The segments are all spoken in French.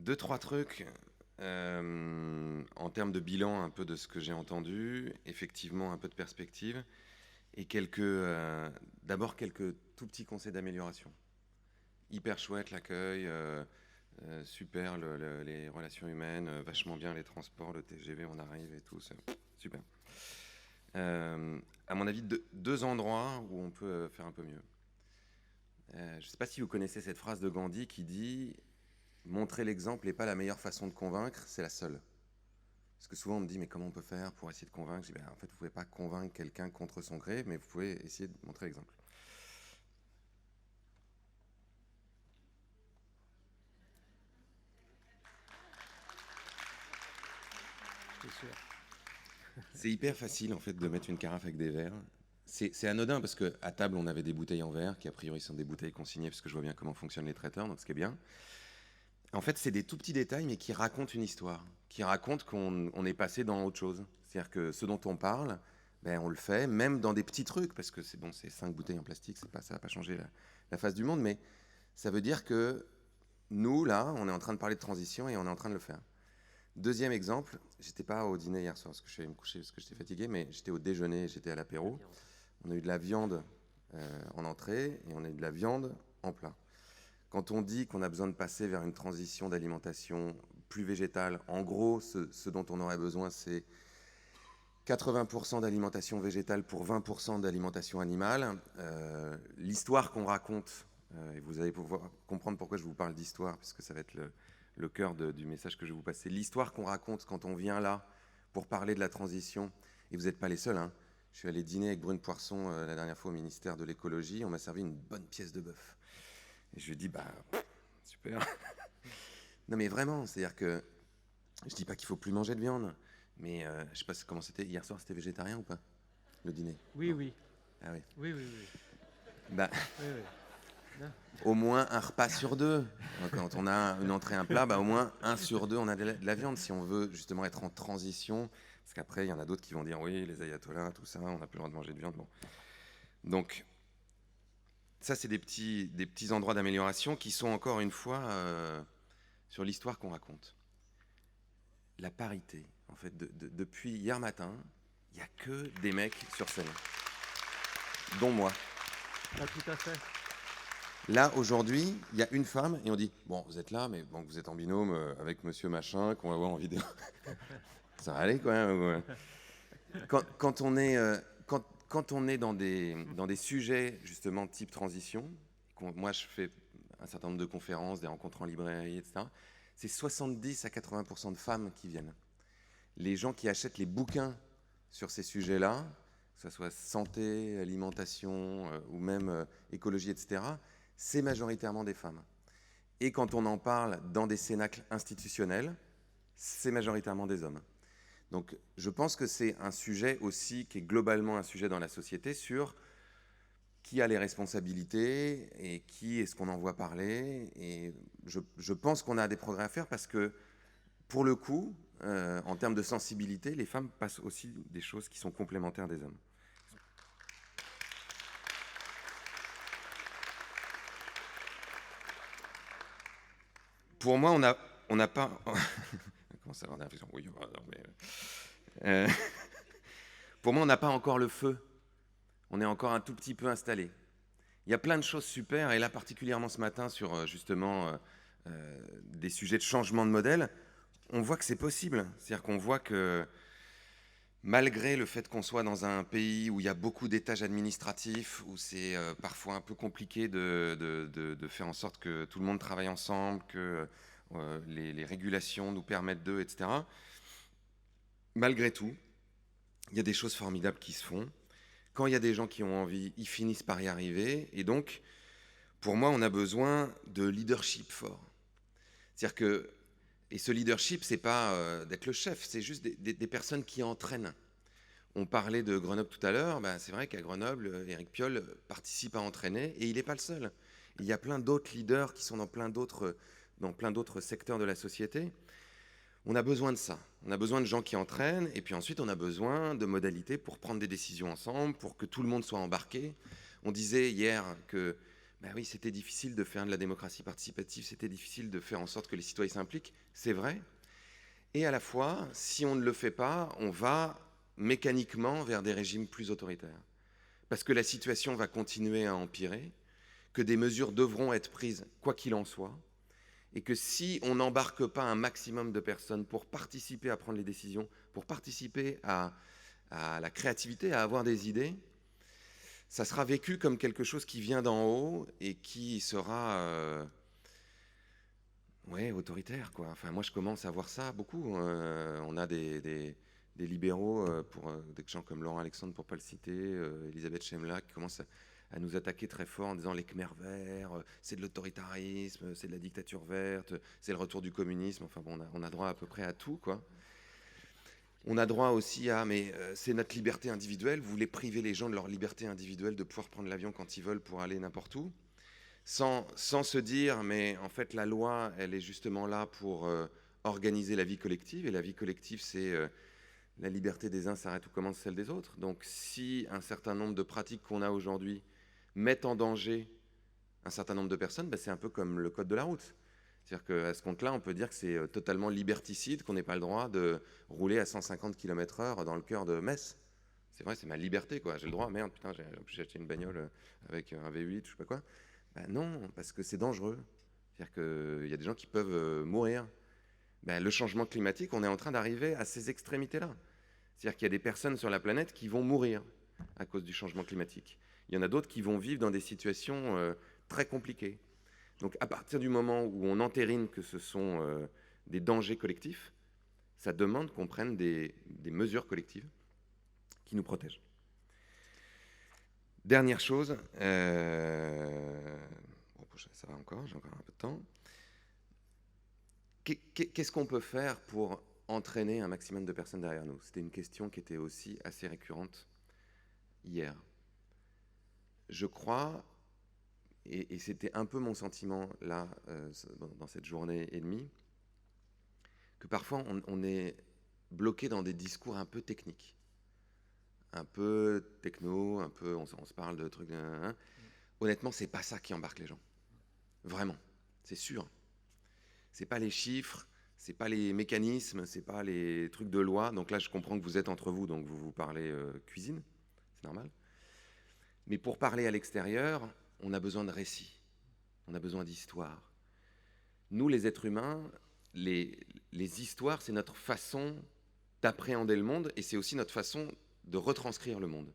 deux, trois trucs. En termes de bilan, un peu de ce que j'ai entendu, effectivement un peu de perspective, et d'abord quelques tout petits conseils d'amélioration. Hyper chouette l'accueil, super les relations humaines, vachement bien les transports, le TGV, on arrive et tout, c'est super. À mon avis, deux endroits où on peut faire un peu mieux. Je ne sais pas si vous connaissez cette phrase de Gandhi qui dit « Montrer l'exemple n'est pas la meilleure façon de convaincre, c'est la seule ». Parce que souvent on me dit « Mais comment on peut faire pour essayer de convaincre ?» Je dis « En fait, vous ne pouvez pas convaincre quelqu'un contre son gré, mais vous pouvez essayer de montrer l'exemple. » C'est hyper facile en fait de mettre une carafe avec des verres. C'est anodin parce qu'à table on avait des bouteilles en verre qui a priori sont des bouteilles consignées parce que je vois bien comment fonctionnent les traiteurs, donc ce qui est bien. En fait c'est des tout petits détails mais qui racontent une histoire, qui racontent qu'on est passé dans autre chose. C'est-à-dire que ce dont on parle, ben, on le fait même dans des petits trucs parce que c'est bon, c'est 5 bouteilles en plastique, ça va pas changer la face du monde, mais ça veut dire que nous là on est en train de parler de transition et on est en train de le faire. Deuxième exemple, j'étais pas au dîner hier soir parce que je suis allé me coucher parce que j'étais fatigué, mais j'étais au déjeuner, j'étais à l'apéro. On a eu de la viande en entrée et on a eu de la viande en plat. Quand on dit qu'on a besoin de passer vers une transition d'alimentation plus végétale, en gros, ce dont on aurait besoin, c'est 80% d'alimentation végétale pour 20% d'alimentation animale. L'histoire qu'on raconte, et vous allez pouvoir comprendre pourquoi je vous parle d'histoire, puisque ça va être le cœur du message que je vais vous passer. L'histoire qu'on raconte quand on vient là pour parler de la transition, et vous n'êtes pas les seuls, hein. Je suis allé dîner avec Brune Poisson la dernière fois au ministère de l'écologie, on m'a servi une bonne pièce de bœuf. Et je lui ai dit, bah, super. Non mais vraiment, c'est-à-dire que je dis pas qu'il faut plus manger de viande, mais je sais pas comment c'était, hier soir c'était végétarien ou pas, le dîner? Oui, Non. oui. Ah oui. Oui, oui, oui. Bah, Oui, oui. Non. au moins un repas sur deux. Quand on a une entrée, un plat, bah, au moins un sur deux, on a de la viande. Si on veut justement être en transition, parce qu'après, il y en a d'autres qui vont dire oui, les ayatollahs, tout ça, on n'a plus le droit de manger de viande. Bon. Donc, ça, c'est des petits endroits d'amélioration qui sont encore une fois sur l'histoire qu'on raconte. La parité, en fait, depuis hier matin, il n'y a que des mecs sur scène, dont moi. Ah, tout à fait. Là, aujourd'hui, il y a une femme et on dit « Bon, vous êtes là, mais bon, vous êtes en binôme avec monsieur machin qu'on va voir en vidéo. » Ça va aller quand même. Ouais. Quand on est dans des sujets, justement, type transition, moi je fais un certain nombre de conférences, des rencontres en librairie, etc., c'est 70 à 80% de femmes qui viennent. Les gens qui achètent les bouquins sur ces sujets-là, que ce soit santé, alimentation ou même écologie, etc., c'est majoritairement des femmes. Et quand on en parle dans des cénacles institutionnels, c'est majoritairement des hommes. Donc je pense que c'est un sujet aussi qui est globalement un sujet dans la société sur qui a les responsabilités et qui est-ce qu'on envoie parler. Et je pense qu'on a des progrès à faire parce que pour le coup, en termes de sensibilité, les femmes passent aussi des choses qui sont complémentaires des hommes. Pour moi, on n'a pas... Comment ça va, l'impression oui, non, mais... Pour moi, on n'a pas encore le feu. On est encore un tout petit peu installé. Il y a plein de choses super, et là particulièrement ce matin sur justement des sujets de changement de modèle, on voit que c'est possible. C'est-à-dire qu'on voit que malgré le fait qu'on soit dans un pays où il y a beaucoup d'étages administratifs, où c'est parfois un peu compliqué de faire en sorte que tout le monde travaille ensemble, que les régulations nous permettent d'eux, etc. Malgré tout, il y a des choses formidables qui se font. Quand il y a des gens qui ont envie, ils finissent par y arriver. Et donc, pour moi, on a besoin de leadership fort. C'est-à-dire que, et ce leadership, c'est pas d'être le chef, c'est juste des personnes qui entraînent. On parlait de Grenoble tout à l'heure, ben c'est vrai qu'à Grenoble, Éric Piolle participe à entraîner, et il n'est pas le seul. Il y a plein d'autres leaders qui sont dans plein d'autres secteurs de la société. On a besoin de ça. On a besoin de gens qui entraînent, et puis ensuite on a besoin de modalités pour prendre des décisions ensemble, pour que tout le monde soit embarqué. On disait hier que Ben oui, c'était difficile de faire de la démocratie participative, c'était difficile de faire en sorte que les citoyens s'impliquent, c'est vrai. Et à la fois, si on ne le fait pas, on va mécaniquement vers des régimes plus autoritaires. Parce que la situation va continuer à empirer, que des mesures devront être prises quoi qu'il en soit, et que si on n'embarque pas un maximum de personnes pour participer à prendre les décisions, pour participer à la créativité, à avoir des idées, ça sera vécu comme quelque chose qui vient d'en haut et qui sera ouais, autoritaire, quoi. Enfin, moi, je commence à voir ça beaucoup. On a des libéraux, des gens comme Laurent Alexandre, pour ne pas le citer, Elisabeth Chemla, qui commencent à nous attaquer très fort en disant les Khmers verts, c'est de l'autoritarisme, c'est de la dictature verte, c'est le retour du communisme. Enfin bon, on a droit à peu près à tout, quoi. On a droit aussi à, mais c'est notre liberté individuelle, vous voulez priver les gens de leur liberté individuelle de pouvoir prendre l'avion quand ils veulent pour aller n'importe où, sans se dire, mais en fait, la loi, elle est justement là pour organiser la vie collective, et la vie collective, c'est la liberté des uns s'arrête où commence celle des autres. Donc, si un certain nombre de pratiques qu'on a aujourd'hui mettent en danger un certain nombre de personnes, ben, c'est un peu comme le code de la route. C'est-à-dire qu'à ce compte-là, on peut dire que c'est totalement liberticide, qu'on n'ait pas le droit de rouler à 150 km/h dans le cœur de Metz. C'est vrai, c'est ma liberté, quoi. J'ai le droit. Merde, putain, j'ai acheté une bagnole avec un V8, je sais pas quoi. Ben non, parce que c'est dangereux. C'est-à-dire qu'il y a des gens qui peuvent mourir. Ben, le changement climatique, on est en train d'arriver à ces extrémités-là. C'est-à-dire qu'il y a des personnes sur la planète qui vont mourir à cause du changement climatique. Il y en a d'autres qui vont vivre dans des situations très compliquées. Donc à partir du moment où on entérine que ce sont des dangers collectifs, ça demande qu'on prenne des mesures collectives qui nous protègent. Dernière chose, bon, ça va encore, j'ai encore un peu de temps. Qu'est-ce qu'on peut faire pour entraîner un maximum de personnes derrière nous? C'était une question qui était aussi assez récurrente hier. Je crois, et c'était un peu mon sentiment là, dans cette journée et demie, que parfois on est bloqué dans des discours un peu techniques, un peu techno, un peu on se parle de trucs. Honnêtement, c'est pas ça qui embarque les gens. Vraiment, c'est sûr. C'est pas les chiffres, c'est pas les mécanismes, c'est pas les trucs de loi. Donc là, je comprends que vous êtes entre vous, donc vous vous parlez cuisine, c'est normal. Mais pour parler à l'extérieur, on a besoin de récits, on a besoin d'histoires. Nous, les êtres humains, les histoires, c'est notre façon d'appréhender le monde et c'est aussi notre façon de retranscrire le monde.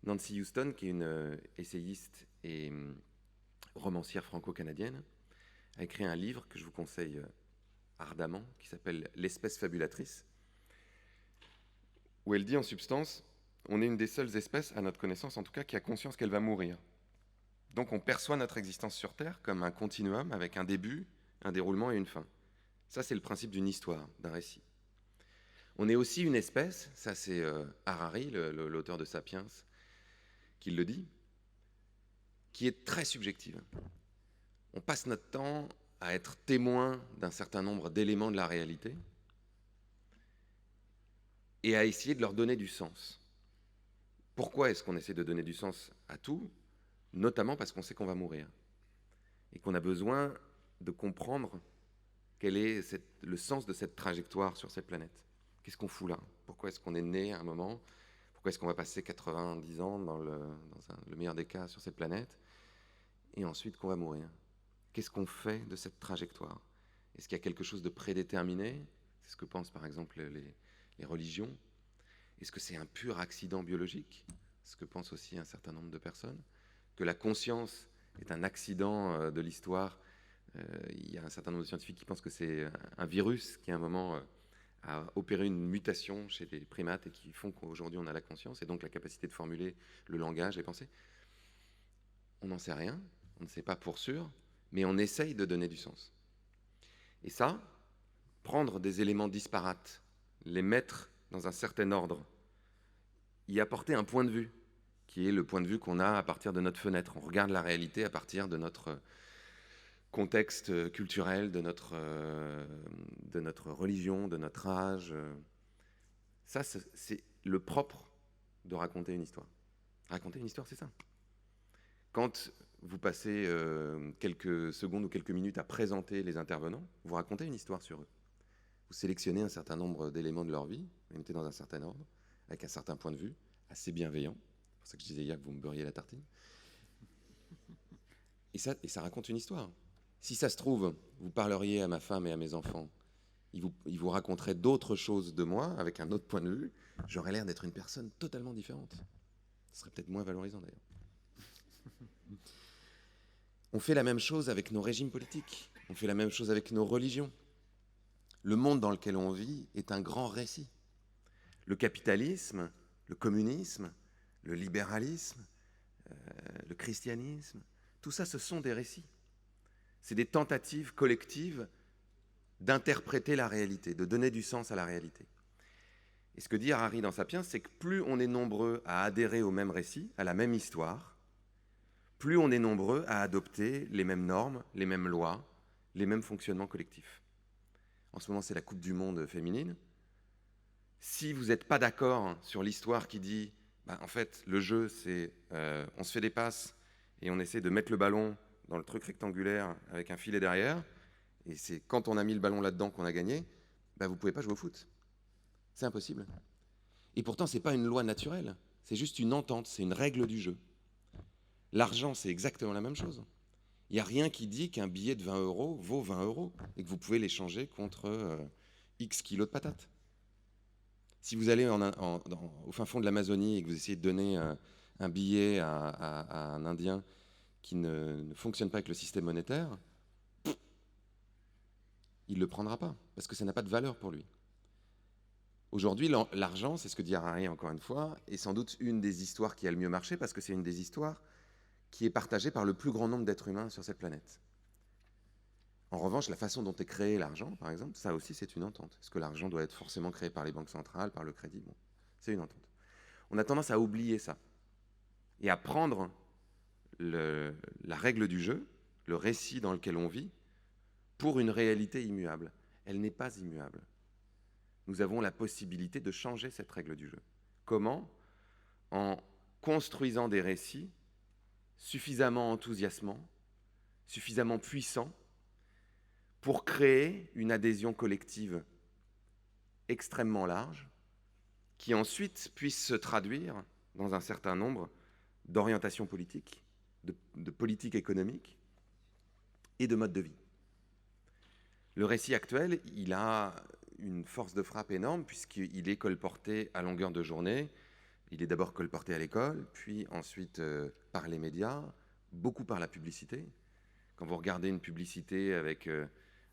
Nancy Houston, qui est une essayiste et romancière franco-canadienne, a écrit un livre que je vous conseille ardemment, qui s'appelle L'espèce fabulatrice, où elle dit en substance, on est une des seules espèces, à notre connaissance en tout cas, qui a conscience qu'elle va mourir. Donc on perçoit notre existence sur Terre comme un continuum avec un début, un déroulement et une fin. Ça, c'est le principe d'une histoire, d'un récit. On est aussi une espèce, ça c'est Harari, l'auteur de Sapiens, qui le dit, qui est très subjective. On passe notre temps à être témoin d'un certain nombre d'éléments de la réalité et à essayer de leur donner du sens. Pourquoi est-ce qu'on essaie de donner du sens à tout? Notamment parce qu'on sait qu'on va mourir et qu'on a besoin de comprendre quel est le sens de cette trajectoire sur cette planète. Qu'est-ce qu'on fout là? Pourquoi est-ce qu'on est né à un moment? Pourquoi est-ce qu'on va passer 90 ans dans le meilleur des cas sur cette planète et ensuite qu'on va mourir? Qu'est-ce qu'on fait de cette trajectoire? Est-ce qu'il y a quelque chose de prédéterminé? C'est ce que pensent par exemple les religions. Est-ce que c'est un pur accident biologique? Ce que pensent aussi un certain nombre de personnes. Que la conscience est un accident de l'histoire. Il y a un certain nombre de scientifiques qui pensent que c'est un virus qui à un moment a opéré une mutation chez les primates et qui font qu'aujourd'hui on a la conscience et donc la capacité de formuler le langage, les pensées. On n'en sait rien, on ne sait pas pour sûr, mais on essaye de donner du sens. Et ça, prendre des éléments disparates, les mettre dans un certain ordre, y apporter un point de vue, qui est le point de vue qu'on a à partir de notre fenêtre. On regarde la réalité à partir de notre contexte culturel, de notre religion, de notre âge. Ça, c'est le propre de raconter une histoire. Raconter une histoire, c'est ça. Quand vous passez quelques secondes ou quelques minutes à présenter les intervenants, vous racontez une histoire sur eux. Vous sélectionnez un certain nombre d'éléments de leur vie, vous les mettez dans un certain ordre, avec un certain point de vue, assez bienveillant. C'est pour ça que je disais hier que vous me beurriez la tartine. Et ça raconte une histoire. Si ça se trouve, vous parleriez à ma femme et à mes enfants, ils vous raconteraient d'autres choses de moi, avec un autre point de vue, j'aurais l'air d'être une personne totalement différente. Ce serait peut-être moins valorisant d'ailleurs. On fait la même chose avec nos régimes politiques, on fait la même chose avec nos religions. Le monde dans lequel on vit est un grand récit. Le capitalisme, le communisme, le libéralisme, le christianisme, tout ça, ce sont des récits. C'est des tentatives collectives d'interpréter la réalité, de donner du sens à la réalité. Et ce que dit Harari dans Sapiens, c'est que plus on est nombreux à adhérer au même récit, à la même histoire, plus on est nombreux à adopter les mêmes normes, les mêmes lois, les mêmes fonctionnements collectifs. En ce moment, c'est la Coupe du Monde féminine. Si vous n'êtes pas d'accord sur l'histoire qui dit, en fait, le jeu, c'est on se fait des passes et on essaie de mettre le ballon dans le truc rectangulaire avec un filet derrière, et c'est quand on a mis le ballon là-dedans qu'on a gagné, vous ne pouvez pas jouer au foot. C'est impossible. Et pourtant, ce n'est pas une loi naturelle, c'est juste une entente, c'est une règle du jeu. L'argent, c'est exactement la même chose. Il n'y a rien qui dit qu'un billet de 20 € vaut 20 € et que vous pouvez l'échanger contre X kilos de patates. Si vous allez au fin fond de l'Amazonie et que vous essayez de donner un billet à un Indien qui ne fonctionne pas avec le système monétaire, il ne le prendra pas, parce que ça n'a pas de valeur pour lui. Aujourd'hui, l'argent, c'est ce que dit Harari encore une fois, est sans doute une des histoires qui a le mieux marché, parce que c'est une des histoires qui est partagée par le plus grand nombre d'êtres humains sur cette planète. En revanche, la façon dont est créé l'argent, par exemple, ça aussi c'est une entente. Est-ce que l'argent doit être forcément créé par les banques centrales, par le crédit? Bon, c'est une entente. On a tendance à oublier ça et à prendre la règle du jeu, le récit dans lequel on vit, pour une réalité immuable. Elle n'est pas immuable. Nous avons la possibilité de changer cette règle du jeu. Comment? En construisant des récits suffisamment enthousiasmants, suffisamment puissants, pour créer une adhésion collective extrêmement large, qui ensuite puisse se traduire dans un certain nombre d'orientations politiques, de politiques économiques et de modes de vie. Le récit actuel, il a une force de frappe énorme puisqu'il est colporté à longueur de journée. Il est d'abord colporté à l'école, puis ensuite par les médias, beaucoup par la publicité. Quand vous regardez une publicité avec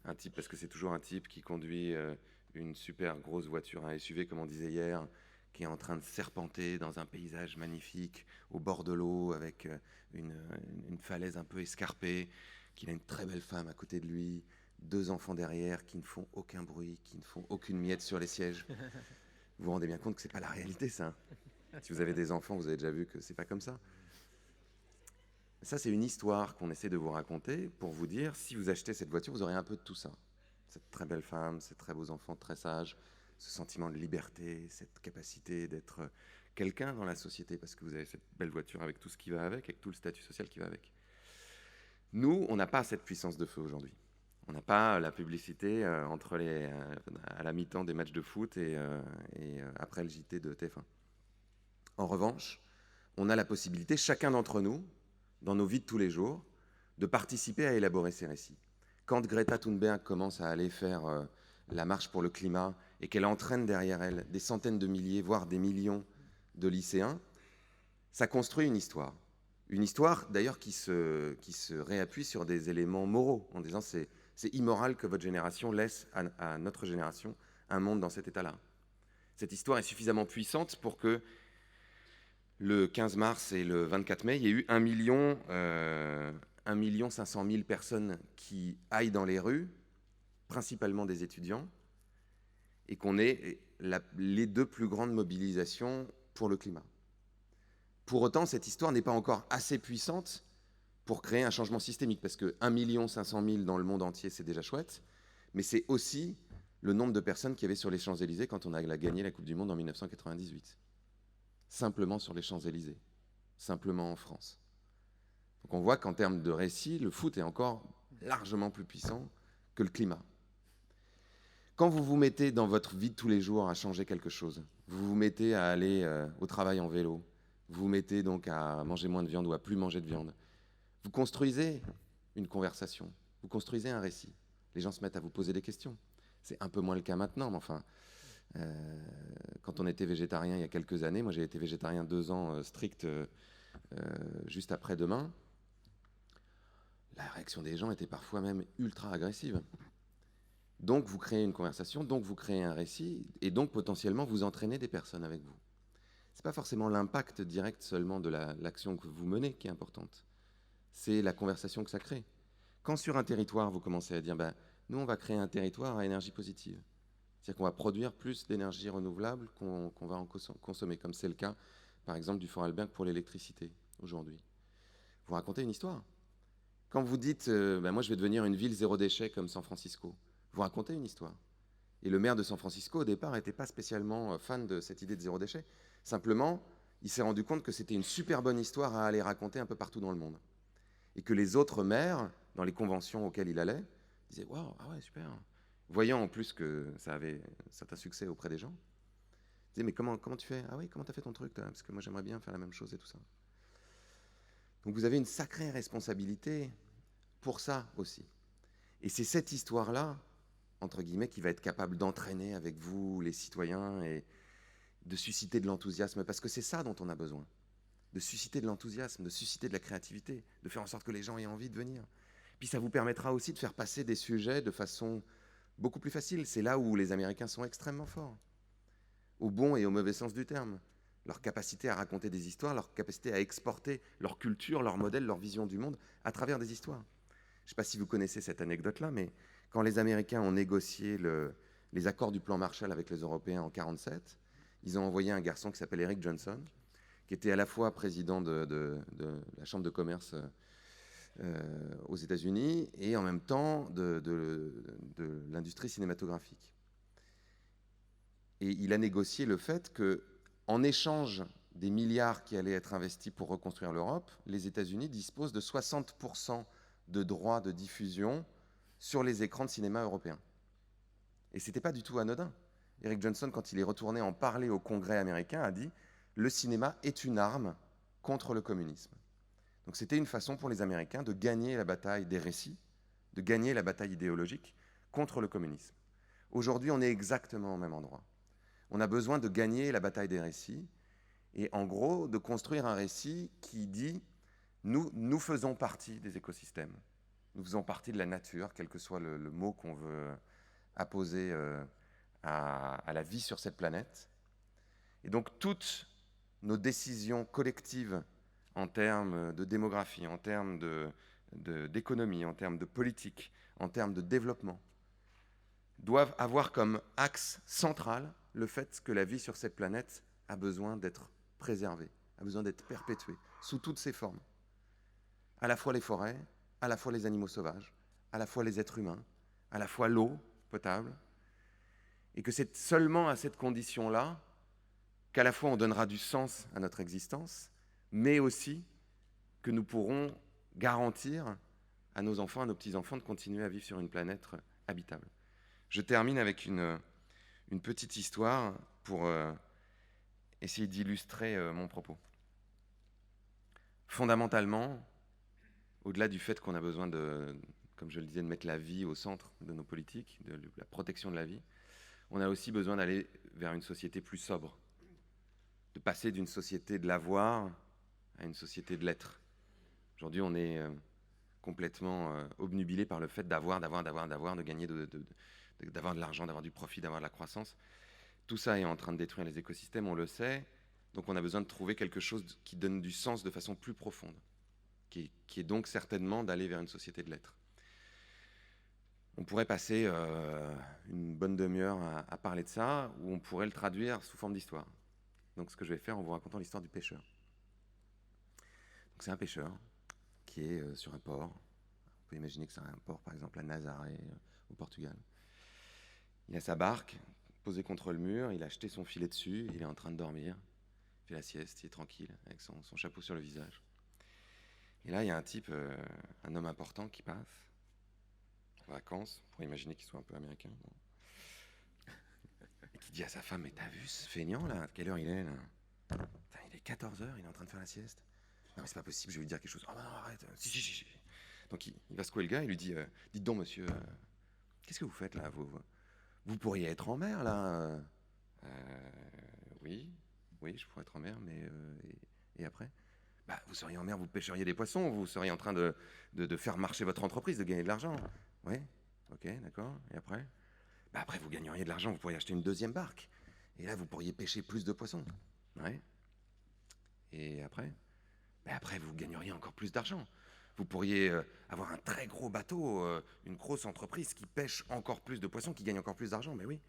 un type, parce que c'est toujours un type qui conduit une super grosse voiture, un SUV comme on disait hier, qui est en train de serpenter dans un paysage magnifique, au bord de l'eau, avec une falaise un peu escarpée, qu'il a une très belle femme à côté de lui, 2 enfants derrière qui ne font aucun bruit, qui ne font aucune miette sur les sièges. Vous vous rendez bien compte que c'est pas la réalité, ça. Si vous avez des enfants, vous avez déjà vu que c'est pas comme ça. Ça, c'est une histoire qu'on essaie de vous raconter pour vous dire, si vous achetez cette voiture, vous aurez un peu de tout ça. Cette très belle femme, ces très beaux enfants très sages, ce sentiment de liberté, cette capacité d'être quelqu'un dans la société, parce que vous avez cette belle voiture avec tout ce qui va avec tout le statut social qui va avec. Nous, on n'a pas cette puissance de feu aujourd'hui. On n'a pas la publicité à la mi-temps des matchs de foot et après le JT de TF1. En revanche, on a la possibilité, chacun d'entre nous, dans nos vies de tous les jours, de participer à élaborer ces récits. Quand Greta Thunberg commence à aller faire la marche pour le climat et qu'elle entraîne derrière elle des centaines de milliers, voire des millions de lycéens, ça construit une histoire. Une histoire d'ailleurs qui se réappuie sur des éléments moraux, en disant c'est immoral que votre génération laisse à notre génération un monde dans cet état-là. Cette histoire est suffisamment puissante pour que le 15 mars et le 24 mai, il y ait eu 1 500 000 personnes qui aillent dans les rues, principalement des étudiants, et qu'on ait les 2 plus grandes mobilisations pour le climat. Pour autant, cette histoire n'est pas encore assez puissante pour créer un changement systémique, parce que 1 500 000 dans le monde entier, c'est déjà chouette, mais c'est aussi le nombre de personnes qu'il y avait sur les Champs-Élysées quand on a gagné la Coupe du Monde en 1998. Simplement sur les Champs-Élysées, simplement en France. Donc on voit qu'en termes de récit, le foot est encore largement plus puissant que le climat. Quand vous vous mettez dans votre vie de tous les jours à changer quelque chose, vous vous mettez à aller au travail en vélo, vous vous mettez donc à manger moins de viande ou à plus manger de viande, vous construisez une conversation, vous construisez un récit. Les gens se mettent à vous poser des questions. C'est un peu moins le cas maintenant, mais enfin, quand on était végétarien il y a quelques années, moi j'ai été végétarien 2 ans strict juste après demain, la réaction des gens était parfois même ultra agressive. Donc vous créez une conversation, donc vous créez un récit, et donc potentiellement vous entraînez des personnes avec vous. Ce n'est pas forcément l'impact direct seulement de l'action que vous menez qui est importante, c'est la conversation que ça crée. Quand sur un territoire, vous commencez à dire, nous on va créer un territoire à énergie positive, c'est-à-dire qu'on va produire plus d'énergie renouvelable qu'on va en consommer, comme c'est le cas par exemple du Vorarlberg pour l'électricité aujourd'hui. Vous racontez une histoire. Quand vous dites, moi je vais devenir une ville zéro déchet comme San Francisco, vous racontez une histoire. Et le maire de San Francisco, au départ, n'était pas spécialement fan de cette idée de zéro déchet. Simplement, il s'est rendu compte que c'était une super bonne histoire à aller raconter un peu partout dans le monde. Et que les autres maires, dans les conventions auxquelles il allait, disaient « Waouh, ah ouais, super !» Voyant en plus que ça avait un certain succès auprès des gens, ils disaient « Mais comment tu fais ? Ah oui, comment tu as fait ton truc, toi ? Parce que moi, j'aimerais bien faire la même chose et tout ça. » Donc vous avez une sacrée responsabilité pour ça aussi. Et c'est cette histoire-là, entre guillemets, qui va être capable d'entraîner avec vous, les citoyens, et de susciter de l'enthousiasme, parce que c'est ça dont on a besoin. De susciter de l'enthousiasme, de susciter de la créativité, de faire en sorte que les gens aient envie de venir. Puis ça vous permettra aussi de faire passer des sujets de façon beaucoup plus facile. C'est là où les Américains sont extrêmement forts, au bon et au mauvais sens du terme. Leur capacité à raconter des histoires, leur capacité à exporter leur culture, leur modèle, leur vision du monde à travers des histoires. Je ne sais pas si vous connaissez cette anecdote-là, mais quand les Américains ont négocié les accords du plan Marshall avec les Européens en 1947, ils ont envoyé un garçon qui s'appelle Eric Johnson, qui était à la fois président de la Chambre de commerce aux États-Unis et en même temps de l'industrie cinématographique. Et il a négocié le fait qu'en échange des milliards qui allaient être investis pour reconstruire l'Europe, les États-Unis disposent de 60% de droits de diffusion sur les écrans de cinéma européens. Et ce n'était pas du tout anodin. Eric Johnson, quand il est retourné en parler au Congrès américain, a dit « Le cinéma est une arme contre le communisme ». Donc c'était une façon pour les Américains de gagner la bataille des récits, de gagner la bataille idéologique contre le communisme. Aujourd'hui, on est exactement au même endroit. On a besoin de gagner la bataille des récits et en gros de construire un récit qui dit nous faisons partie des écosystèmes, nous faisons partie de la nature, quel que soit le mot qu'on veut apposer à la vie sur cette planète. Et donc toutes nos décisions collectives en termes de démographie, en termes d'économie, en termes de politique, en termes de développement, doivent avoir comme axe central le fait que la vie sur cette planète a besoin d'être préservée, a besoin d'être perpétuée, sous toutes ses formes. À la fois les forêts, à la fois les animaux sauvages, à la fois les êtres humains, à la fois l'eau potable, et que c'est seulement à cette condition-là qu'à la fois on donnera du sens à notre existence, mais aussi que nous pourrons garantir à nos enfants, à nos petits-enfants de continuer à vivre sur une planète habitable. Je termine avec une petite histoire pour essayer d'illustrer mon propos. Fondamentalement, au-delà du fait qu'on a besoin de, comme je le disais, de mettre la vie au centre de nos politiques, de la protection de la vie, on a aussi besoin d'aller vers une société plus sobre, de passer d'une société de l'avoir à une société de l'être. Aujourd'hui, on est complètement obnubilé par le fait d'avoir, de gagner, d'avoir de l'argent, d'avoir du profit, d'avoir de la croissance. Tout ça est en train de détruire les écosystèmes, on le sait. Donc on a besoin de trouver quelque chose qui donne du sens de façon plus profonde, qui est donc certainement d'aller vers une société de l'être. On pourrait passer une bonne demi-heure à parler de ça, ou on pourrait le traduire sous forme d'histoire. Donc ce que je vais faire en vous racontant l'histoire du pêcheur. Donc c'est un pêcheur qui est sur un port. On peut imaginer que c'est un port, par exemple, à Nazaré, au Portugal. Il a sa barque posée contre le mur, il a jeté son filet dessus, il est en train de dormir, il fait la sieste, il est tranquille, avec son chapeau sur le visage. Et là, il y a un type, un homme important qui passe, en vacances, pour imaginer qu'il soit un peu américain, bon, et qui dit à sa femme, mais t'as vu ce feignant là? Quelle heure il est là? Putain, il est 14 heures, il est en train de faire la sieste. Non mais c'est pas possible, je vais lui dire quelque chose. Oh non, arrête. Si, si, si, si. Donc il va secouer le gars, il lui dit, dites donc monsieur, qu'est-ce que vous faites là, vous pourriez être en mer là. Oui, oui, je pourrais être en mer, mais et après? Bah, vous seriez en mer, vous pêcheriez des poissons, vous seriez en train de faire marcher votre entreprise, de gagner de l'argent. Oui, ok, d'accord. Et après? Bah après, vous gagneriez de l'argent, vous pourriez acheter une deuxième barque. Et là, vous pourriez pêcher plus de poissons. Ouais. Et après? Bah après, vous gagneriez encore plus d'argent. Vous pourriez avoir un très gros bateau, une grosse entreprise qui pêche encore plus de poissons, qui gagne encore plus d'argent. Mais oui,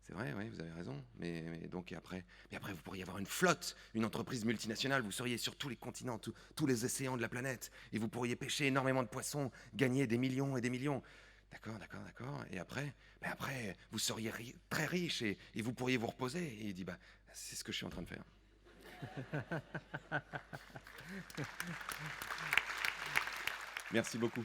c'est vrai, oui, vous avez raison. Mais donc, mais après, vous pourriez avoir une flotte, une entreprise multinationale. Vous seriez sur tous les continents, tous les océans de la planète. Et vous pourriez pêcher énormément de poissons, gagner des millions et des millions. D'accord, d'accord, d'accord. Et après, ben après vous seriez très riche et vous pourriez vous reposer. Et il dit, bah, c'est ce que je suis en train de faire. Merci beaucoup.